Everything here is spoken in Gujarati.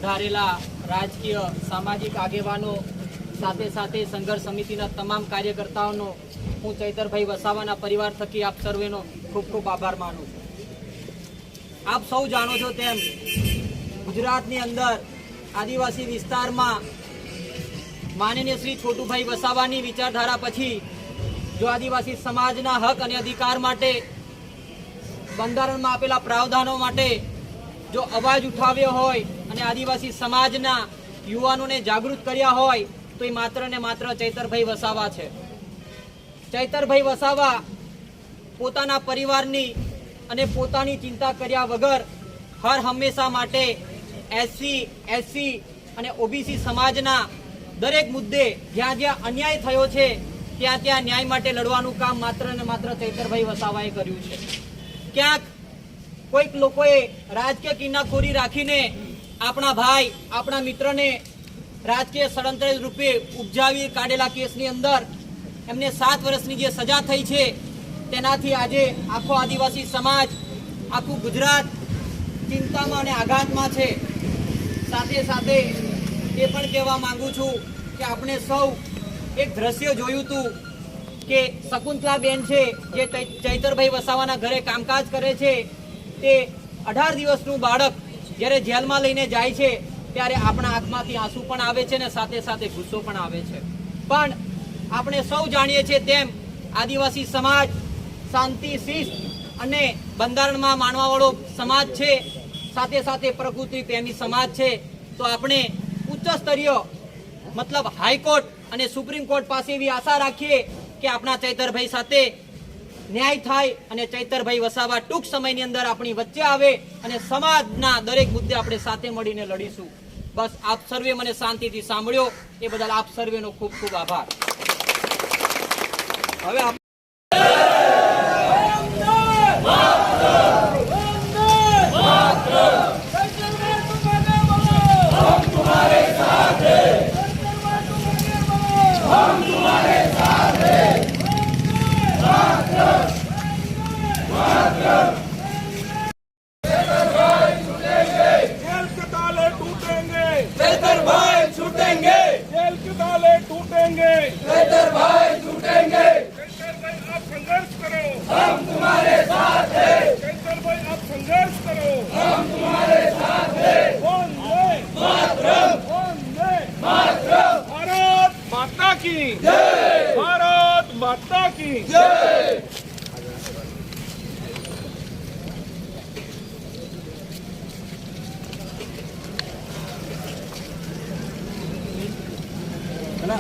પધારેલા રાજકીય સામાજિક આગેવાનો સાથે સાથે સંઘર્ષ સમિતિના તમામ કાર્યકર્તાઓનો હું ચૈતરભાઈ વસાવાના પરિવાર થકી આપ સર્વેનો ખૂબ ખૂબ આભાર માનું છું। આપ સૌ જાણો છો તેમ ગુજરાતની અંદર આદિવાસી વિસ્તારમાં માનનીય શ્રી છોટુભાઈ વસાવાની વિચારધારા પછી જો આદિવાસી સમાજના હક અને અધિકાર માટે બંધારણમાં આપેલા પ્રાવધાનો માટે જો અવાજ ઉઠાવ્યો હોય અને આદિવાસી સમાજના યુવાનોને જાગૃત કર્યા હોય તો એ માત્ર ને માત્ર ચૈતરભાઈ વસાવા છે। ચૈતરભાઈ વસાવા પોતાના પરિવારની અને પોતાની ચિંતા કર્યા વગર હર હંમેશા માટે એસસી, એસસી અને ઓબીસી સમાજના દરેક મુદ્દે જ્યાં જ્યાં અન્યાય થયો છે ત્યાં ત્યાં ન્યાય માટે લડવાનું કામ માત્ર ને માત્ર ચૈતરભાઈ વસાવાએ કર્યું છે। ક્યાંક કોઈક લોકોએ રાજકીય કિન્નાખોરી રાખીને આપણા ભાઈ, આપણા મિત્રને રાજકીય ષડયંત્ર રૂપે ઉપજાવી કાઢેલા કેસની અંદર એમને 7 વર્ષની જે સજા થઈ છે તેનાથી આજે આખો આદિવાસી સમાજ, આખું ગુજરાત ચિંતામાં અને આઘાતમાં છે। સાથે સાથે એ પણ કહેવા માંગુ છું કે આપણે સૌ એક દ્રશ્ય જોયું હતું કે શકુંતલાબેન છે જે ચૈતરભાઈ વસાવાના ઘરે કામકાજ કરે છે તે 18 દિવસનું બાળક જ્યારે જેલમાં લઈને જાય છે ત્યારે આપણા આંખમાંથી આંસુ પણ આવે છે ને સાથે સાથે ગુસ્સો પણ આવે છે। પણ આપણે સૌ જાણીએ છીએ તેમ આદિવાસી સમાજ શાંતિ, શિસ્ત અને બંધારણમાં માનવાવાળો સમાજ છે, સાથે સાથે પ્રકૃતિ પ્રેમી સમાજ છે। તો આપણે ઉચ્ચ સ્તરીય મતલબ હાઈકોર્ટ અને સુપ્રીમ કોર્ટ પાસે એવી આશા રાખીએ કે આપણા ચૈતરભાઈ સાથે ન્યાય થાય અને ચૈતરભાઈ વસાવા ટૂંક સમયની અંદર આપણી વચ્ચે આવે અને સમાજના દરેક મુદ્દે આપણે સાથે મળીને લડીશું। બસ આપ સર્વે મને શાંતિથી સાંભળ્યો એ બદલ આપ સર્વેનો ખૂબ ખૂબ આભાર। હવે भारत माता की जय। ના